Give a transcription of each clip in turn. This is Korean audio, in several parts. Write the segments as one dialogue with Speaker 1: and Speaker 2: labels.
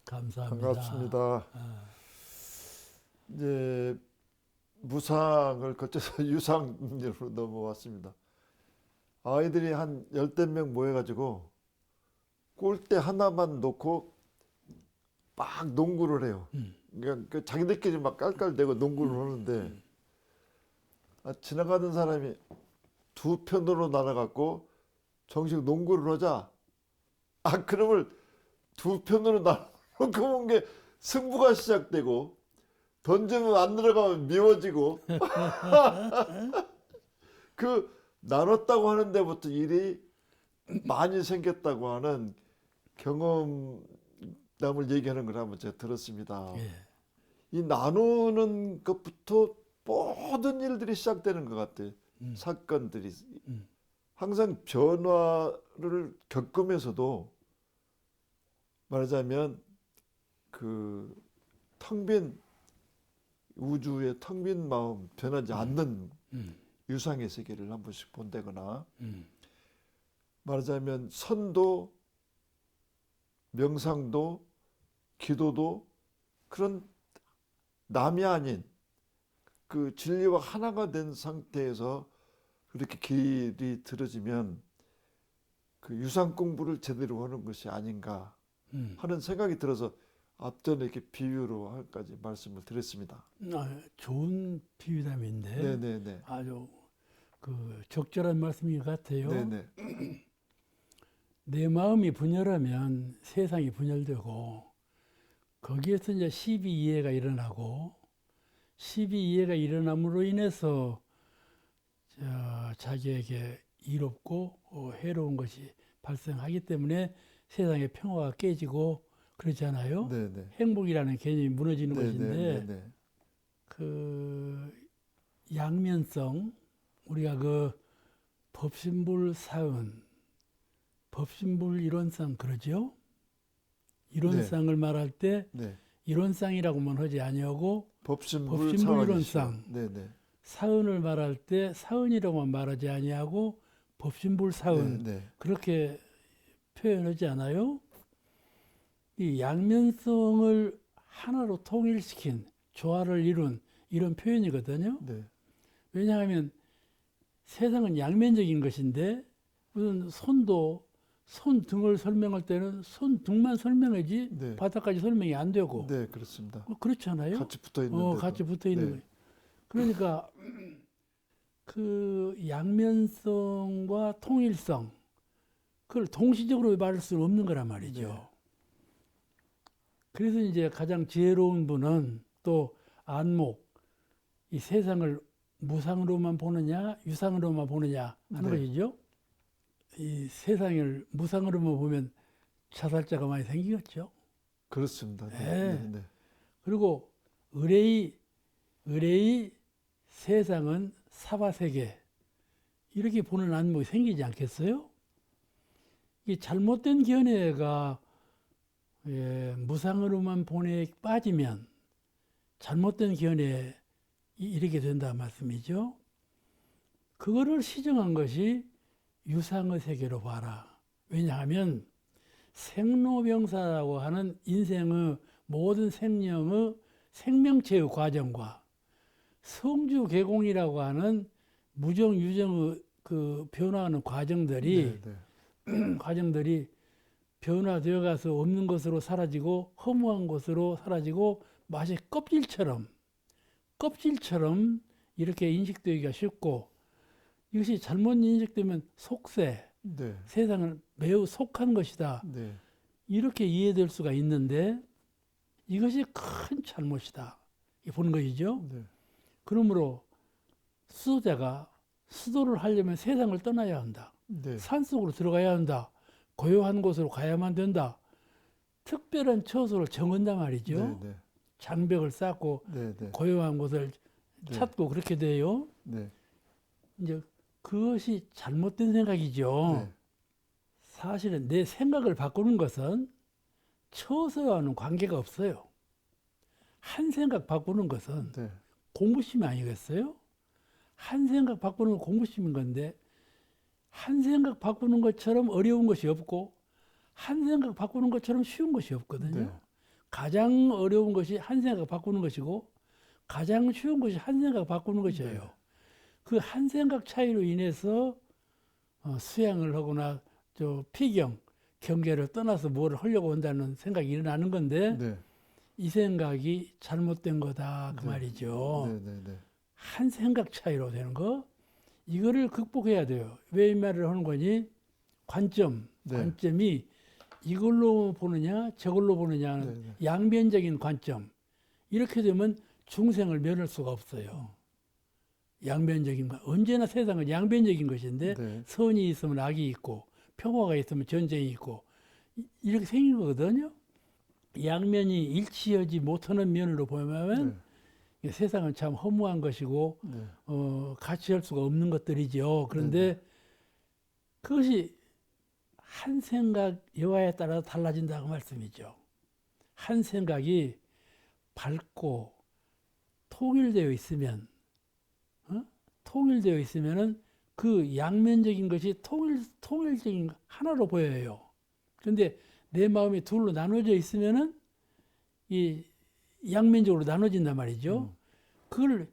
Speaker 1: 감사합니다.
Speaker 2: 반갑습니다.
Speaker 1: 아,
Speaker 2: 이제 무상을 거쳐서 유상으로 넘어왔습니다. 아이들이 한 열댓 명 모여가지고 골대 하나만 놓고 막 농구를 해요. 그러니까 자기들끼리 막 깔깔대고 농구를 하는데 지나가는 사람이 두 편으로 나눠갖고 정식 농구를 하자. 그러면 두 편으로 나눠놓고 본 게 승부가 시작되고 던지면 안 들어가면 미워지고 그 나눴다고 하는 데부터 일이 많이 생겼다고 하는 경험담을 얘기하는 걸 한번 제가 들었습니다.
Speaker 1: 예.
Speaker 2: 이 나누는 것부터 모든 일들이 시작되는 것 같아요. 사건들이 항상 변화를 겪으면서도 말하자면 그 텅 빈 우주의 텅 빈 마음 변하지 않는 유상의 세계를 한 번씩 본다거나 말하자면 선도 명상도 기도도 그런 남이 아닌 그 진리와 하나가 된 상태에서 그렇게 길이 들어지면 그 유상 공부를 제대로 하는 것이 아닌가 하는 생각이 들어서 앞전에 이렇게 비유로 한까지 말씀을 드렸습니다.
Speaker 1: 좋은 비유담인데
Speaker 2: 네네네.
Speaker 1: 아주 그 적절한 말씀인 것 같아요.
Speaker 2: 네네.
Speaker 1: 내 마음이 분열하면 세상이 분열되고 거기에서 이제 시비이해가 일어나고 시비이해가 일어남으로 인해서 자기에게 이롭고 해로운 것이 발생하기 때문에 세상의 평화가 깨지고 그렇잖아요.
Speaker 2: 네네.
Speaker 1: 행복이라는 개념이 무너지는 것인데
Speaker 2: 네네네.
Speaker 1: 그 양면성 우리가 그 법신불 사은 법신불 이론상 그러죠. 이론상을 말할 때
Speaker 2: 네.
Speaker 1: 이론상이라고만 하지 아니하고
Speaker 2: 법신불
Speaker 1: 법신불
Speaker 2: 사원이시죠.
Speaker 1: 이론상
Speaker 2: 네네.
Speaker 1: 사은을 말할 때 사은이라고만 말하지 아니하고 법신불 사은
Speaker 2: 네.
Speaker 1: 그렇게 표현하지 않아요? 이 양면성을 하나로 통일시킨 조화를 이룬 이런 표현이거든요.
Speaker 2: 네.
Speaker 1: 왜냐하면 세상은 양면적인 것인데 무슨 손도 손등을 설명할 때는 손등만 설명하지
Speaker 2: 네.
Speaker 1: 바닥까지 설명이 안 되고
Speaker 2: 네, 그렇습니다.
Speaker 1: 그렇잖아요.
Speaker 2: 같이 붙어 있는데.
Speaker 1: 같이 붙어 있는
Speaker 2: 네.
Speaker 1: 거예요. 그러니까 그 양면성과 통일성 그걸 동시적으로 말할 수는 없는 거란 말이죠.
Speaker 2: 네.
Speaker 1: 그래서 이제 가장 지혜로운 분은 또 안목, 이 세상을 무상으로만 보느냐, 유상으로만 보느냐 하는
Speaker 2: 네.
Speaker 1: 것이죠. 이 세상을 무상으로만 보면 자살자가 많이 생기겠죠.
Speaker 2: 그렇습니다. 네.
Speaker 1: 네.
Speaker 2: 네. 네.
Speaker 1: 그리고 의뢰의 세상은 사바세계 이렇게 보는 안목이 생기지 않겠어요? 이 잘못된 견해가 무상으로만 보내에 빠지면 잘못된 견해에 이렇게 된다는 말씀이죠. 그거를 시정한 것이 유상의 세계로 봐라. 왜냐하면 생로병사라고 하는 인생의 모든 생명의 생명체의 과정과 성주개공이라고 하는 무정유정의 그 변화하는 과정들이
Speaker 2: 네. 네.
Speaker 1: 과정들이 변화되어 가서 없는 것으로 사라지고 허무한 것으로 사라지고 마치 껍질처럼 이렇게 인식되기가 쉽고 이것이 잘못 인식되면 속세,
Speaker 2: 네.
Speaker 1: 세상을 매우 속한 것이다.
Speaker 2: 네.
Speaker 1: 이렇게 이해될 수가 있는데 이것이 큰 잘못이다. 이 보는 것이죠.
Speaker 2: 네.
Speaker 1: 그러므로 수도자가 수도를 하려면 세상을 떠나야 한다.
Speaker 2: 네.
Speaker 1: 산속으로 들어가야 한다. 고요한 곳으로 가야만 된다. 특별한 처소를 정한단 말이죠.
Speaker 2: 네. 네.
Speaker 1: 장벽을 쌓고
Speaker 2: 네. 네.
Speaker 1: 고요한 곳을
Speaker 2: 네.
Speaker 1: 찾고 그렇게 돼요.
Speaker 2: 네.
Speaker 1: 이제 그것이 잘못된 생각이죠.
Speaker 2: 네.
Speaker 1: 사실은 내 생각을 바꾸는 것은 처소와는 관계가 없어요. 한 생각 바꾸는 것은
Speaker 2: 네.
Speaker 1: 공부심이 아니겠어요? 한 생각 바꾸는 건 공부심인 건데 한 생각 바꾸는 것처럼 어려운 것이 없고 한 생각 바꾸는 것처럼 쉬운 것이 없거든요.
Speaker 2: 네.
Speaker 1: 가장 어려운 것이 한 생각 바꾸는 것이고 가장 쉬운 것이 한 생각 바꾸는 것이에요.
Speaker 2: 네.
Speaker 1: 그 한 생각 차이로 인해서 수양을 하거나 피경, 경계를 떠나서 뭘 하려고 한다는 생각이 일어나는 건데
Speaker 2: 네.
Speaker 1: 이 생각이 잘못된 거다 그
Speaker 2: 네.
Speaker 1: 말이죠.
Speaker 2: 네. 네. 네.
Speaker 1: 한 생각 차이로 되는 거 이거를 극복해야 돼요. 왜 이 말을 하는 거니?
Speaker 2: 네.
Speaker 1: 관점이 이걸로 보느냐 저걸로 보느냐는
Speaker 2: 네. 네.
Speaker 1: 양면적인 관점. 이렇게 되면 중생을 면할 수가 없어요. 양면적인 것. 언제나 세상은 양면적인 것인데
Speaker 2: 네.
Speaker 1: 선이 있으면 악이 있고 평화가 있으면 전쟁이 있고 이렇게 생긴 거거든요. 양면이 일치하지 못하는 면으로 보면 세상은 참 허무한 것이고
Speaker 2: 네.
Speaker 1: 같이 할 수가 없는 것들이죠. 그런데 그것이 한 생각 여하에 따라 달라진다고 말씀이죠. 한 생각이 밝고 통일되어 있으면 통일되어 있으면은 그 양면적인 것이 통일적인 하나로 보여요. 그런데 내 마음이 둘로 나눠져 있으면은 이 양면적으로 나눠진단 말이죠. 그걸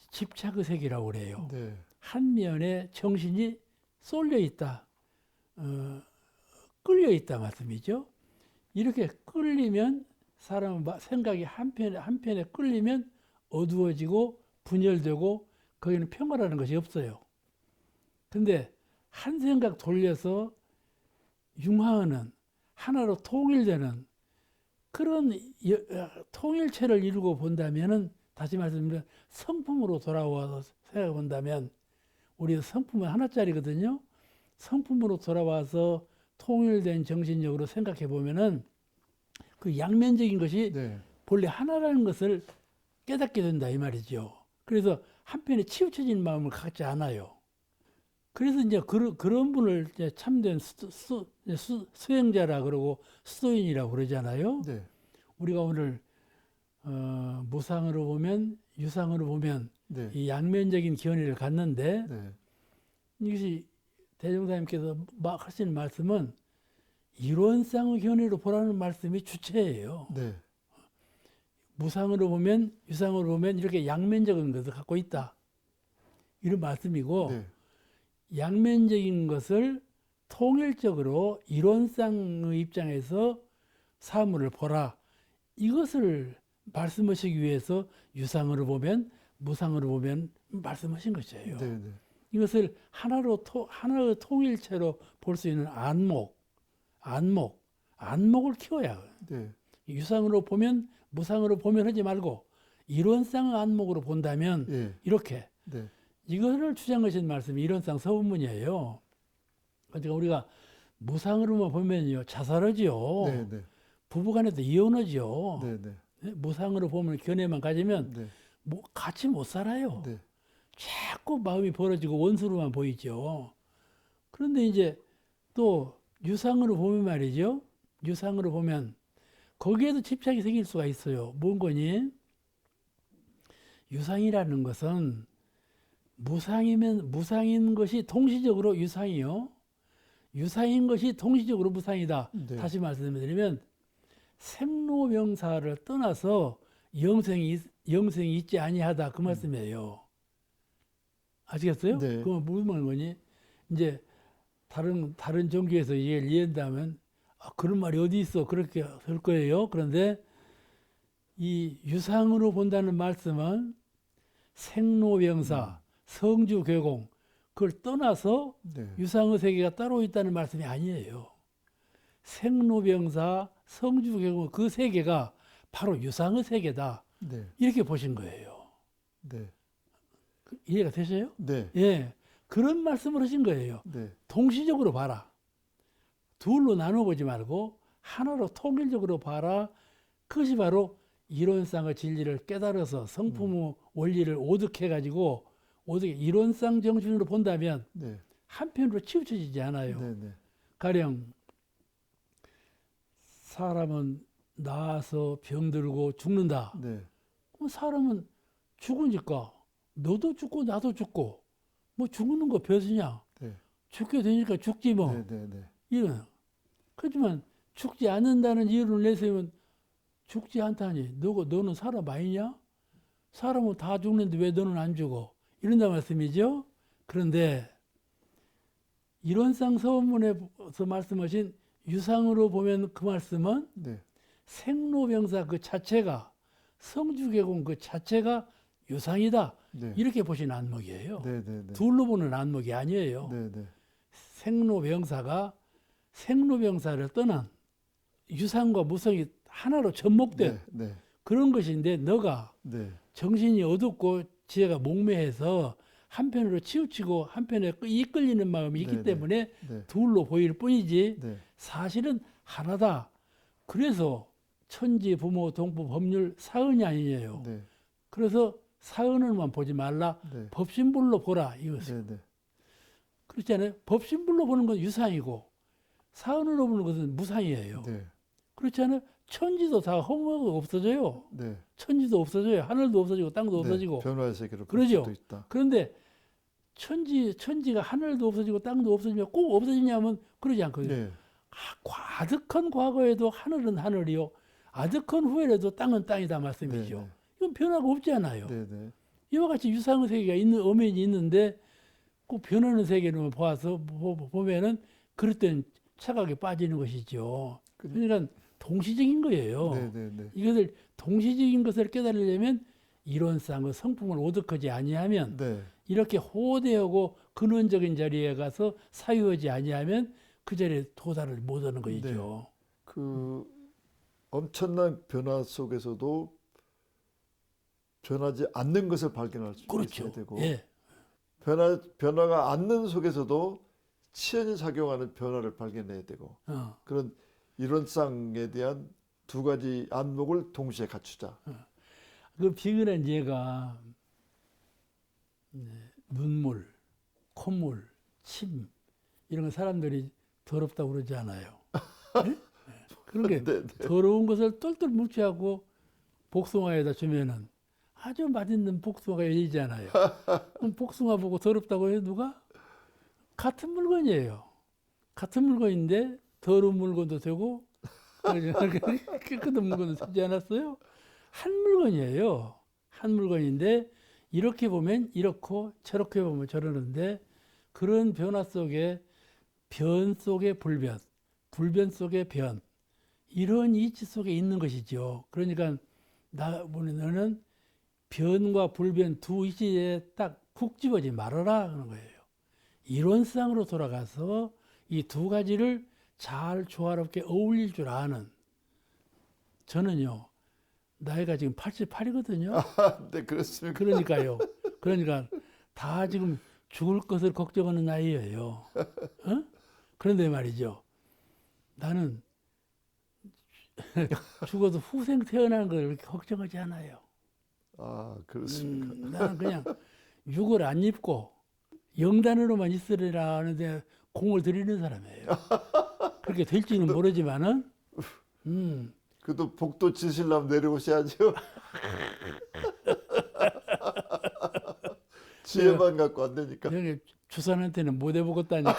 Speaker 1: 집착의 세계라고 그래요.
Speaker 2: 네.
Speaker 1: 한 면에 정신이 쏠려 있다, 끌려 있다 말씀이죠. 이렇게 끌리면 사람 생각이 한편에 끌리면 어두워지고 분열되고 거기는 평화라는 것이 없어요. 근데 한 생각 돌려서 융화하는 하나로 통일되는 그런 통일체를 이루고 본다면은 다시 말씀드리면 성품으로 돌아와서 생각해 본다면 우리 성품은 하나짜리거든요. 성품으로 돌아와서 통일된 정신력으로 생각해 보면은 그 양면적인 것이
Speaker 2: 네.
Speaker 1: 본래 하나라는 것을 깨닫게 된다 이 말이죠. 그래서 한편에 치우쳐진 마음을 갖지 않아요. 그래서 이제 그런 분을 이제 참된 수행자라 그러고 수도인이라고 그러잖아요.
Speaker 2: 네.
Speaker 1: 우리가 오늘 무상으로 보면 유상으로 보면
Speaker 2: 네.
Speaker 1: 이 양면적인 견해를 갖는데
Speaker 2: 네.
Speaker 1: 이것이 대종사님께서 하시는 말씀은 이론상의 견해로 보라는 말씀이 주체예요.
Speaker 2: 네.
Speaker 1: 무상으로 보면 유상으로 보면 이렇게 양면적인 것을 갖고 있다. 이런 말씀이고
Speaker 2: 네.
Speaker 1: 양면적인 것을 통일적으로 이론상의 입장에서 사물을 보라. 이것을 말씀하시기 위해서 유상으로 보면 무상으로 보면 말씀하신 것이에요.
Speaker 2: 네. 네.
Speaker 1: 이것을 하나의 통일체로 볼 수 있는 안목을 키워야 해요.
Speaker 2: 네.
Speaker 1: 유상으로 보면 무상으로 보면 하지 말고 이론상의 안목으로 본다면
Speaker 2: 예.
Speaker 1: 이렇게
Speaker 2: 네.
Speaker 1: 이거를 주장하신 말씀이 이론상 서문이에요. 그러니까 우리가 무상으로만 보면요 자살하지요.
Speaker 2: 네. 네.
Speaker 1: 부부간에도 이혼하지요.
Speaker 2: 네. 네.
Speaker 1: 무상으로 보면 견해만 가지면
Speaker 2: 네.
Speaker 1: 같이 못 살아요.
Speaker 2: 네.
Speaker 1: 자꾸 마음이 벌어지고 원수로만 보이죠. 그런데 이제 또 유상으로 보면 말이죠. 유상으로 보면 거기에도 집착이 생길 수가 있어요. 뭔 거니? 유상이라는 것은 무상인 것이 동시적으로 유상이요. 유상인 것이 동시적으로 무상이다.
Speaker 2: 네.
Speaker 1: 다시 말씀드리면 생로병사를 떠나서 영생이 있지 아니하다 그 말씀이에요. 아시겠어요?
Speaker 2: 네.
Speaker 1: 그건 무슨 말인 거니? 이제 다른 종교에서 이해를 이해한다면 그런 말이 어디 있어? 그렇게 할 거예요. 그런데 이 유상으로 본다는 말씀은 생로병사, 성주괴공 그걸 떠나서
Speaker 2: 네.
Speaker 1: 유상의 세계가 따로 있다는 말씀이 아니에요. 생로병사, 성주괴공 그 세계가 바로 유상의 세계다.
Speaker 2: 네.
Speaker 1: 이렇게 보신 거예요.
Speaker 2: 네.
Speaker 1: 이해가 되세요?
Speaker 2: 네.
Speaker 1: 예. 그런 말씀을 하신 거예요.
Speaker 2: 네.
Speaker 1: 동시적으로 봐라. 둘로 나눠보지 말고 하나로 통일적으로 봐라. 그것이 바로 이론상의 진리를 깨달아서 성품의 원리를 오득해가지고 이론상 정신으로 본다면
Speaker 2: 네.
Speaker 1: 한편으로 치우쳐지지 않아요.
Speaker 2: 네. 네.
Speaker 1: 가령 사람은 나아서 병들고 죽는다.
Speaker 2: 네.
Speaker 1: 그럼 사람은 죽으니까 너도 죽고 나도 죽고 뭐 죽는 거 벼스냐?
Speaker 2: 네.
Speaker 1: 죽게 되니까 죽지 뭐.
Speaker 2: 네. 네. 네.
Speaker 1: 이런. 그렇지만 죽지 않는다는 이유를 내세우면 죽지 않다니. 너는 사람 아니냐? 사람은 다 죽는데 왜 너는 안 죽어? 이런다 말씀이죠. 그런데 이론상 서원문에서 말씀하신 유상으로 보면 그 말씀은
Speaker 2: 네.
Speaker 1: 생로병사 그 자체가 성주개공 그 자체가 유상이다.
Speaker 2: 네.
Speaker 1: 이렇게 보신 안목이에요.
Speaker 2: 네, 네, 네.
Speaker 1: 둘로 보는 안목이 아니에요.
Speaker 2: 네, 네.
Speaker 1: 생로병사가 생로병사를 떠난 유상과 무성이 하나로 접목된
Speaker 2: 네, 네.
Speaker 1: 그런 것인데 너가
Speaker 2: 네.
Speaker 1: 정신이 어둡고 지혜가 목매해서 한편으로 치우치고 한편에 이끌리는 마음이 있기
Speaker 2: 네,
Speaker 1: 때문에
Speaker 2: 네.
Speaker 1: 둘로 보일 뿐이지
Speaker 2: 네.
Speaker 1: 사실은 하나다. 그래서 천지, 부모, 동부, 법률, 사은이 아니에요.
Speaker 2: 네.
Speaker 1: 그래서 사은을만 보지 말라.
Speaker 2: 네.
Speaker 1: 법신불로 보라. 이것은.
Speaker 2: 네, 네.
Speaker 1: 그렇잖아요. 법신불로 보는 건 유상이고 사은으로 보는 것은 무상이에요.
Speaker 2: 네.
Speaker 1: 그렇잖아요. 천지도 다 허무하고 없어져요.
Speaker 2: 네.
Speaker 1: 천지도 없어져요. 하늘도 없어지고 땅도 없어지고.
Speaker 2: 변화의 세계로 볼
Speaker 1: 그러죠.
Speaker 2: 수도 있다.
Speaker 1: 그런데 천지가 하늘도 없어지고 땅도 없어지면 꼭 없어지냐면 그러지 않거든요.
Speaker 2: 네.
Speaker 1: 아득한 과거에도 하늘은 하늘이요. 아득한 후에라도 땅은 땅이다 말씀이죠.
Speaker 2: 네, 네.
Speaker 1: 이건 변화가 없잖아요.
Speaker 2: 네, 네.
Speaker 1: 이와 같이 유상의 세계가 있는 엄연히 있는데 꼭 변하는 세계를 보아서 보면은 그럴 땐 착각에 빠지는 것이죠. 그러니까 동시적인 거예요.
Speaker 2: 네, 네, 네.
Speaker 1: 이것을 동시적인 것을 깨달으려면 이론상의 성품을 오득하지 아니하면
Speaker 2: 네.
Speaker 1: 이렇게 호대하고 근원적인 자리에 가서 사유하지 아니하면 그 자리에 도달을 못하는 것이죠.
Speaker 2: 그 엄청난 변화 속에서도 변하지 않는 것을 발견할 수
Speaker 1: 그렇죠.
Speaker 2: 있어야 되고
Speaker 1: 예.
Speaker 2: 변화가 않는 속에서도 치연이 작용하는 변화를 발견해야 되고 그런 이론상에 대한 두 가지 안목을 동시에 갖추자.
Speaker 1: 그 비근한 예가 눈물, 콧물, 침 이런 거 사람들이 더럽다고 그러지 않아요. 네? 그런 게
Speaker 2: 네, 네.
Speaker 1: 더러운 것을 똘똘 뭉치하고 복숭아에다 주면은 아주 맛있는 복숭아가 열리잖아요. 그럼 복숭아 보고 더럽다고 해요, 누가? 같은 물건이에요. 같은 물건인데 더러운 물건도 되고 깨끗한 물건도 되지 않았어요? 한 물건이에요. 한 물건인데 이렇게 보면 이렇고 저렇게 보면 저러는데 그런 변화 속에 변 속의 불변, 불변 속의 변 이런 이치 속에 있는 것이죠. 그러니까 너는 변과 불변 두 이치에 딱 푹 집어지 말아라 하는 거예요. 이론상으로 돌아가서 이 두 가지를 잘 조화롭게 어울릴 줄 아는 저는요. 나이가 지금 88이거든요.
Speaker 2: 네, 그렇습니까?
Speaker 1: 그러니까요. 그러니까 다 지금 죽을 것을 걱정하는 나이예요. 어? 그런데 말이죠. 나는 죽어도 후생 태어나는 걸 그렇게 걱정하지 않아요.
Speaker 2: 아, 그렇습니까?
Speaker 1: 나는 그냥 육을 안 입고 영단으로만 있으리라 하는데 공을 들이는 사람이에요. 그렇게 될지는 모르지만은,
Speaker 2: 그래도 복도 지시려면 내려오셔야죠. 지혜만 갖고 안 되니까.
Speaker 1: 여기 주산한테는 못 해보겠다니까.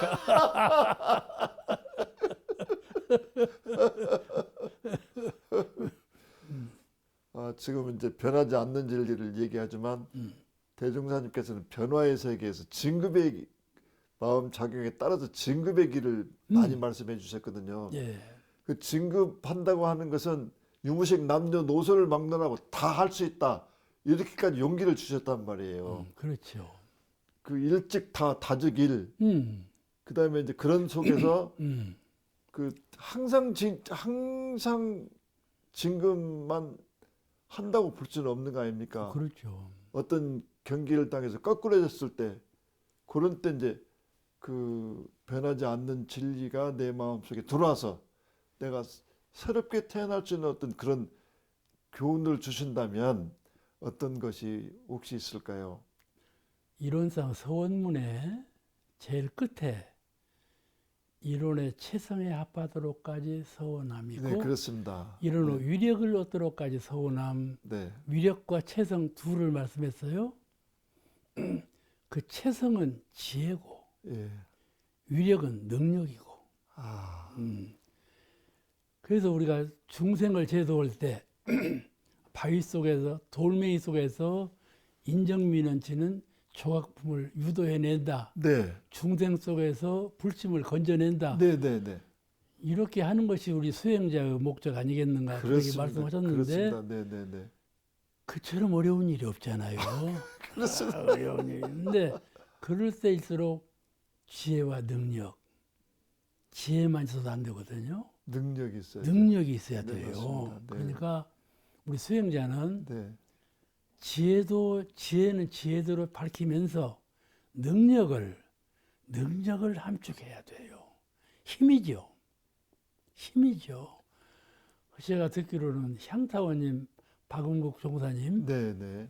Speaker 2: 지금 이제 변하지 않는 진리를 얘기하지만 대종사님께서는 변화의 세계에서 진급의 마음 작용에 따라서 진급의 길을 많이 말씀해 주셨거든요.
Speaker 1: 예.
Speaker 2: 그 진급한다고 하는 것은 유무식 남녀노소를 막론하고 다 할 수 있다. 이렇게까지 용기를 주셨단 말이에요.
Speaker 1: 그렇죠.
Speaker 2: 그 일찍 다 다득일. 그다음에 이제 그런 속에서 그 항상 진급만 한다고 볼 수는 없는 거 아닙니까?
Speaker 1: 그렇죠.
Speaker 2: 어떤 경기를 당해서 거꾸러졌을 때 그런 때 이제 그 변하지 않는 진리가 내 마음속에 들어와서 내가 새롭게 태어날 수 있는 어떤 그런 교훈을 주신다면 어떤 것이 혹시 있을까요?
Speaker 1: 이론상 서원문의 제일 끝에 이론의 체성에 합하도록까지 서원함이고
Speaker 2: 네, 그렇습니다.
Speaker 1: 이론의 위력을 얻도록까지 서원함,
Speaker 2: 네,
Speaker 1: 위력과 체성 둘을 말씀했어요. 그 체성은 지혜고
Speaker 2: 예.
Speaker 1: 위력은 능력이고.
Speaker 2: 아,
Speaker 1: 그래서 우리가 중생을 제도할 때 바위 속에서 돌멩이 속에서 인정민원치는 조각품을 유도해낸다.
Speaker 2: 네.
Speaker 1: 중생 속에서 불침을 건져낸다.
Speaker 2: 네, 네, 네.
Speaker 1: 이렇게 하는 것이 우리 수행자의 목적 아니겠는가 그렇게
Speaker 2: 그렇습니다.
Speaker 1: 말씀하셨는데
Speaker 2: 그렇습니다. 네, 네, 네.
Speaker 1: 그처럼 어려운 일이 없잖아요.
Speaker 2: 그렇습니다.
Speaker 1: 어려운 일인데 그럴 때일수록 지혜와 능력, 지혜만 있어도 안 되거든요.
Speaker 2: 능력이 있어요.
Speaker 1: 능력이 있어야
Speaker 2: 네,
Speaker 1: 돼요.
Speaker 2: 맞습니다. 네.
Speaker 1: 그러니까 우리 수행자는
Speaker 2: 네.
Speaker 1: 지혜는 지혜대로 밝히면서 능력을 함축해야 돼요. 힘이죠. 제가 듣기로는 향타원님, 박은국 종사님
Speaker 2: 네, 네.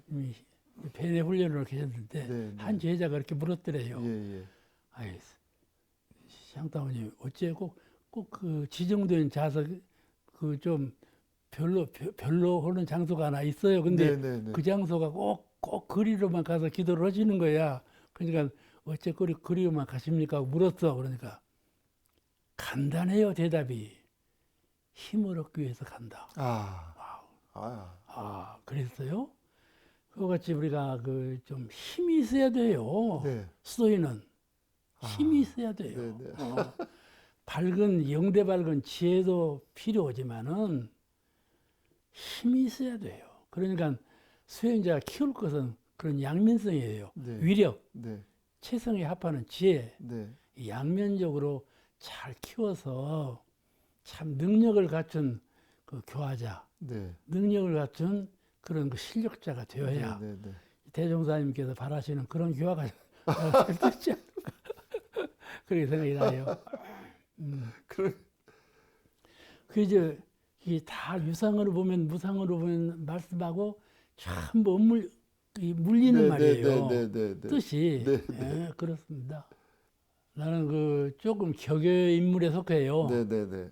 Speaker 1: 폐뇌 훈련을 계셨는데
Speaker 2: 네, 네.
Speaker 1: 한 제자가 이렇게 물었더래요.
Speaker 2: 예, 예.
Speaker 1: 아이, 향타원님 어째 꼭 그 지정된 좌석 그 좀 별로 하는 장소가 하나 있어요. 근데
Speaker 2: 네, 네, 네.
Speaker 1: 그 장소가 꼭 거리로만 가서 기도를 하시는 거야. 그러니까 어째 거리로만 가십니까? 하고 물었어. 그러니까 간단해요. 대답이 힘을 얻기 위해서 간다. 그랬어요? 그거 같이 우리가 그 좀 힘이 있어야 돼요.
Speaker 2: 네.
Speaker 1: 수도인은 힘이 있어야 돼요.
Speaker 2: 네, 네.
Speaker 1: 영대 밝은 지혜도 필요하지만은 힘이 있어야 돼요. 그러니까 수행자가 키울 것은 그런 양면성이에요.
Speaker 2: 네.
Speaker 1: 위력,
Speaker 2: 네.
Speaker 1: 체성에 합하는 지혜,
Speaker 2: 네.
Speaker 1: 이 양면적으로 잘 키워서 참 능력을 갖춘 그 교화자,
Speaker 2: 네.
Speaker 1: 능력을 갖춘 그런 그 실력자가 되어야
Speaker 2: 네, 네.
Speaker 1: 대종사님께서 바라시는 그런 교화가 되지 않을까 그렇게 생각이 나요.
Speaker 2: 그래.
Speaker 1: 그 이제 이게 다 유상으로 보면 무상으로 보면 말씀하고 전부 물리는
Speaker 2: 네,
Speaker 1: 말이에요.
Speaker 2: 네, 네, 네, 네.
Speaker 1: 뜻이
Speaker 2: 네,
Speaker 1: 예, 그렇습니다. 나는 그 조금 격의 인물에 속해요.
Speaker 2: 네, 네, 네.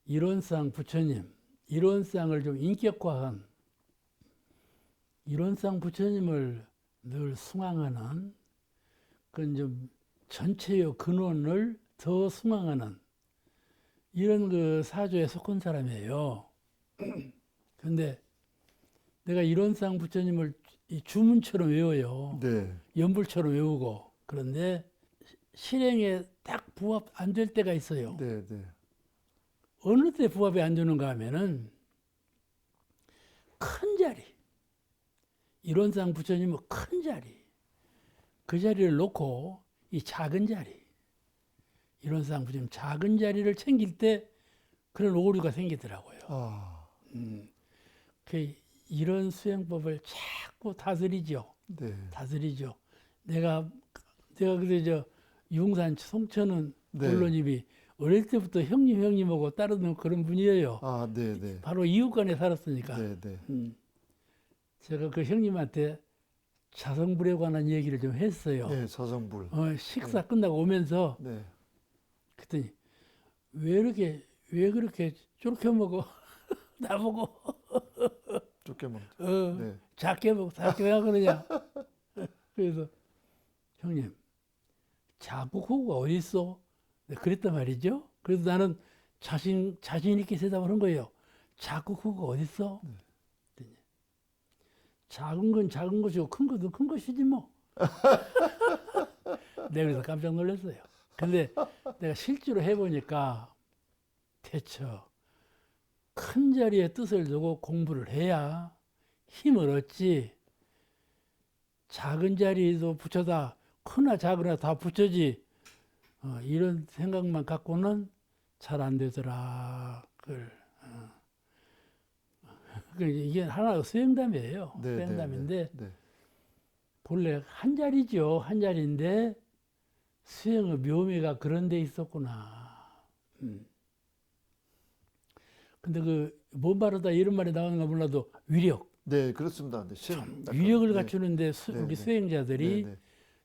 Speaker 1: 이론상 부처님, 이론상을 좀 인격화한 이론상 부처님을 늘 숭앙하는 그런 좀 전체의 근원을 더 숭앙하는 이런 그 사조에 속한 사람이에요. 그런데 내가 이론상 부처님을 이 주문처럼 외워요.
Speaker 2: 네.
Speaker 1: 연불처럼 외우고 그런데 실행에 딱 부합 안 될 때가 있어요.
Speaker 2: 네, 네.
Speaker 1: 어느 때 부합이 안 되는가 하면은 큰 자리, 이론상 부처님은 큰 자리, 그 자리를 놓고 이 작은 자리, 이론상 부처님 작은 자리를 챙길 때 그런 오류가 생기더라고요. 이런 수행법을 자꾸 다스리죠.
Speaker 2: 네.
Speaker 1: 다스리죠. 내가 그때 융산 송천은
Speaker 2: 네.
Speaker 1: 본론님이 어릴 때부터 형님하고 따르는 그런 분이에요.
Speaker 2: 네, 네.
Speaker 1: 바로 이웃간에 살았으니까.
Speaker 2: 네, 네.
Speaker 1: 제가 그 형님한테 자성불에 관한 얘기를 좀 했어요.
Speaker 2: 네, 사성불.
Speaker 1: 식사 끝나고 오면서
Speaker 2: 네.
Speaker 1: 그랬더니 왜 그렇게 쫄게 먹어? 나보고
Speaker 2: 좁게 먹죠. 네.
Speaker 1: 작게 먹고 작게 왜 그러냐? 그래서 형님 자국호가 어디 있어? 그랬단 말이죠. 그래서 나는 자신 있게 대답을 한 거예요. 자국호가 어디 있어? 작은 건 작은 것이고 큰 것은 큰 것이지 뭐. 내가 그래서 깜짝 놀랐어요. 근데 내가 실제로 해보니까 대처 큰 자리에 뜻을 두고 공부를 해야 힘을 얻지. 작은 자리도 붙여다 크나 작으나 다 붙여지. 이런 생각만 갖고는 잘 안 되더라. 이게 하나의 수행담이에요.
Speaker 2: 네,
Speaker 1: 수행담인데
Speaker 2: 네.
Speaker 1: 본래 한 자리죠. 한 자리인데 수행의 묘미가 그런 데 있었구나. 근데 뭔 말하다 이런 말이 나오는가 몰라도 위력.
Speaker 2: 네, 그렇습니다. 네,
Speaker 1: 위력을
Speaker 2: 네.
Speaker 1: 갖추는데
Speaker 2: 네,
Speaker 1: 우리
Speaker 2: 네.
Speaker 1: 수행자들이
Speaker 2: 네, 네.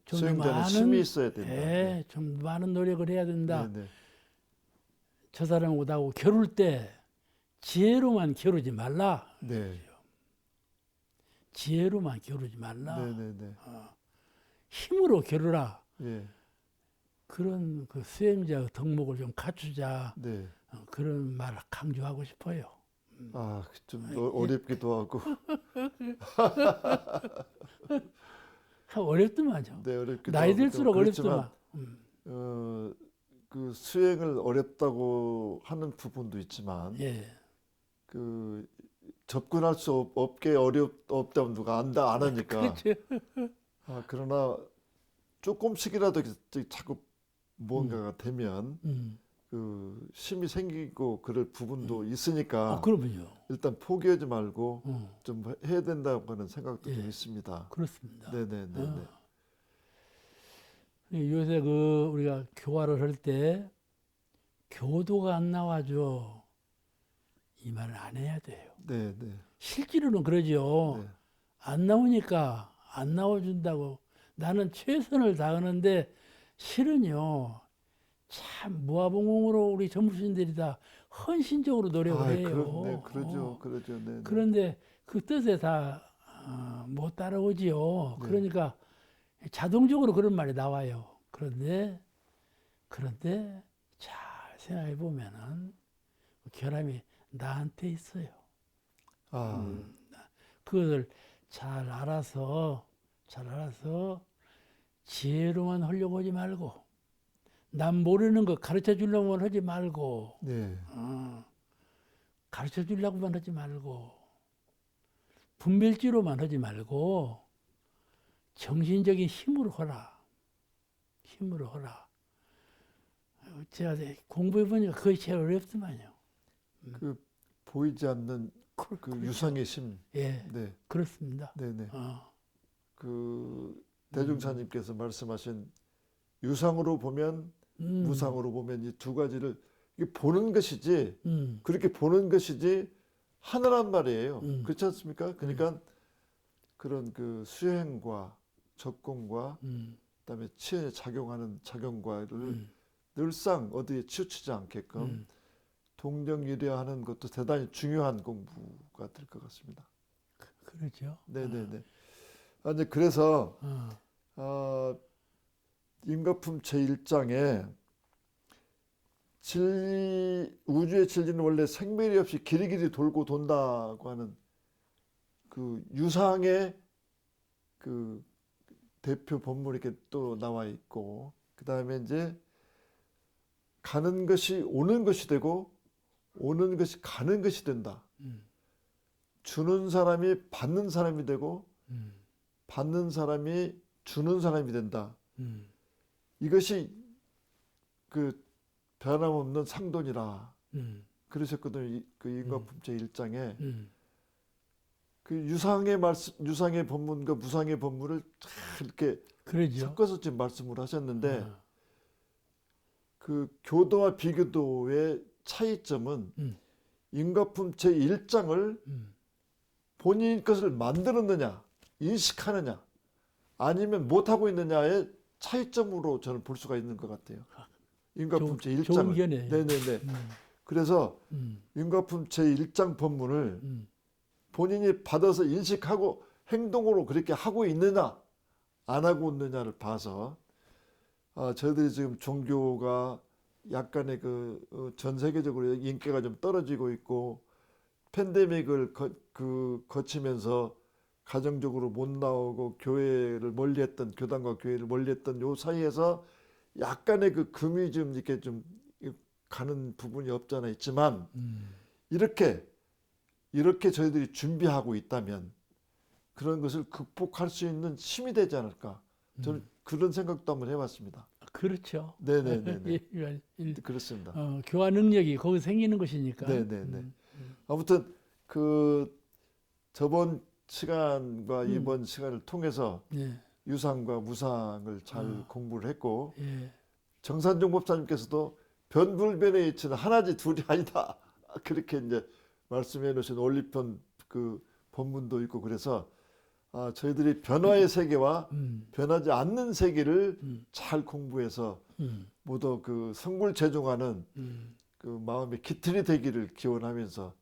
Speaker 1: 좀
Speaker 2: 수행자는 힘이 있어야 된다.
Speaker 1: 네, 좀 많은 노력을 해야 된다.
Speaker 2: 네, 네.
Speaker 1: 저 사람하고 나하고 겨룰 때 지혜로만 겨루지 말라.
Speaker 2: 네.
Speaker 1: 지혜로만 겨루지 말라.
Speaker 2: 네, 네, 네.
Speaker 1: 힘으로 겨루라.
Speaker 2: 예.
Speaker 1: 그런 그 수행자의 덕목을 좀 갖추자.
Speaker 2: 네.
Speaker 1: 그런 말을 강조하고 싶어요.
Speaker 2: 좀 어렵기도 하고.
Speaker 1: 참 어렵더만요.
Speaker 2: 네, 어렵기도
Speaker 1: 나이
Speaker 2: 하고.
Speaker 1: 들수록
Speaker 2: 그렇지만
Speaker 1: 어렵더만.
Speaker 2: 그 수행을 어렵다고 하는 부분도 있지만
Speaker 1: 예.
Speaker 2: 그 접근할 수 없게 없다면 누가 안 하니까.
Speaker 1: 그렇죠.
Speaker 2: 그러나 조금씩이라도 자꾸 뭔가가 되면
Speaker 1: 음.
Speaker 2: 그 힘이 생기고 그럴 부분도 있으니까
Speaker 1: 그러면요.
Speaker 2: 일단 포기하지 말고
Speaker 1: 어,
Speaker 2: 좀 해야 된다고 하는 생각도
Speaker 1: 예.
Speaker 2: 좀 있습니다.
Speaker 1: 그렇습니다.
Speaker 2: 네네네.
Speaker 1: 요새 그 우리가 교화를 할 때 교도가 안 나와줘 이 말을 안 해야 돼요.
Speaker 2: 네네.
Speaker 1: 실제로는 그러죠.
Speaker 2: 네.
Speaker 1: 안 나오니까 안 나와준다고 나는 최선을 다하는데 실은요 참 무아봉공으로 우리 전무신들이 다 헌신적으로 노력을 해요.
Speaker 2: 그러죠. 네네.
Speaker 1: 그런데 그 뜻에 다 못 따라오지요.
Speaker 2: 네.
Speaker 1: 그러니까 자동적으로 그런 말이 나와요. 그런데 잘 생각해 보면은 결함이 나한테 있어요. 그것을 잘 알아서 지혜로만 하려고 하지 말고 남 모르는 거 가르쳐 주려고만 하지 말고
Speaker 2: 네.
Speaker 1: 가르쳐 주려고만 하지 말고 분별지로만 하지 말고 정신적인 힘으로 하라. 힘으로 하라. 제가 공부해 보니까 그게 제일 어렵더만요.
Speaker 2: 그 보이지 않는 그
Speaker 1: 그렇죠.
Speaker 2: 유상의 심.
Speaker 1: 예,
Speaker 2: 네.
Speaker 1: 그렇습니다.
Speaker 2: 네네.
Speaker 1: 어,
Speaker 2: 그 대중사님께서 말씀하신 유상으로 보면 무상으로 보면 이 두 가지를 이게 보는 것이지 그렇게 보는 것이지 하나란 말이에요. 그렇지 않습니까? 그러니까 그런 그 수행과 접공과 그다음에 치연에 작용하는 작용과를 늘상 어디에 치우치지 않게끔 동정이려하는 것도 대단히 중요한 공부가 될 것 같습니다.
Speaker 1: 그렇죠.
Speaker 2: 네네네. 이제 그래서 인과품 제1장에 우주의 진리는 원래 생멸이 없이 길이길이 돌고 돈다고 하는 그 유상의 그 대표 본문이 이렇게 또 나와 있고, 그 다음에 이제 가는 것이 오는 것이 되고 오는 것이 가는 것이 된다. 주는 사람이 받는 사람이 되고 받는 사람이 주는 사람이 된다. 이것이 그 변함없는 상돈이라 그러셨거든요. 그 인과품 제1장에 그 유상의 법문과 무상의 법문을 잘 이렇게
Speaker 1: 그러죠.
Speaker 2: 섞어서 지금 말씀을 하셨는데 그 교도와 비교도의 차이점은 인과품 제1장을 본인 것을 만들었느냐 인식하느냐 아니면 못하고 있느냐의 차이점으로 저는 볼 수가 있는 것 같아요. 인과품 제1장을.
Speaker 1: 좋은 견해예요.
Speaker 2: 네네네. 그래서 인과품 제1장 법문을 본인이 받아서 인식하고 행동으로 그렇게 하고 있느냐 안 하고 있느냐를 봐서 저희들이 지금 종교가 약간의 전 세계적으로 인기가 좀 떨어지고 있고 팬데믹을 거치면서 가정적으로 못 나오고 교회를 멀리했던 교단과 교회를 멀리했던 요 사이에서 약간의 그 금이 좀 이렇게 좀 가는 부분이 없잖아 있지만 이렇게 저희들이 준비하고 있다면 그런 것을 극복할 수 있는 힘이 되지 않을까 저는 그런 생각도 한번 해봤습니다.
Speaker 1: 그렇죠.
Speaker 2: 네네네. 그렇습니다.
Speaker 1: 교화 능력이 거기 생기는 것이니까.
Speaker 2: 네네네. 아무튼 그 저번 시간과 이번 시간을 통해서
Speaker 1: 네.
Speaker 2: 유상과 무상을 잘 공부를 했고
Speaker 1: 예.
Speaker 2: 정산종 법사님께서도 변불변의 이치는 하나지 둘이 아니다 그렇게 이제 말씀해 놓으신 올리편 그 본문도 있고 그래서 저희들이 변화의 세계와 변하지 않는 세계를 잘 공부해서 모두 그 성불재종하는 그 마음의 기틀이 되기를 기원하면서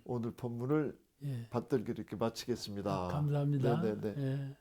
Speaker 2: 오늘 본문을
Speaker 1: 예.
Speaker 2: 받들기 이렇게 마치겠습니다.
Speaker 1: 감사합니다.
Speaker 2: 네네네.
Speaker 1: 예.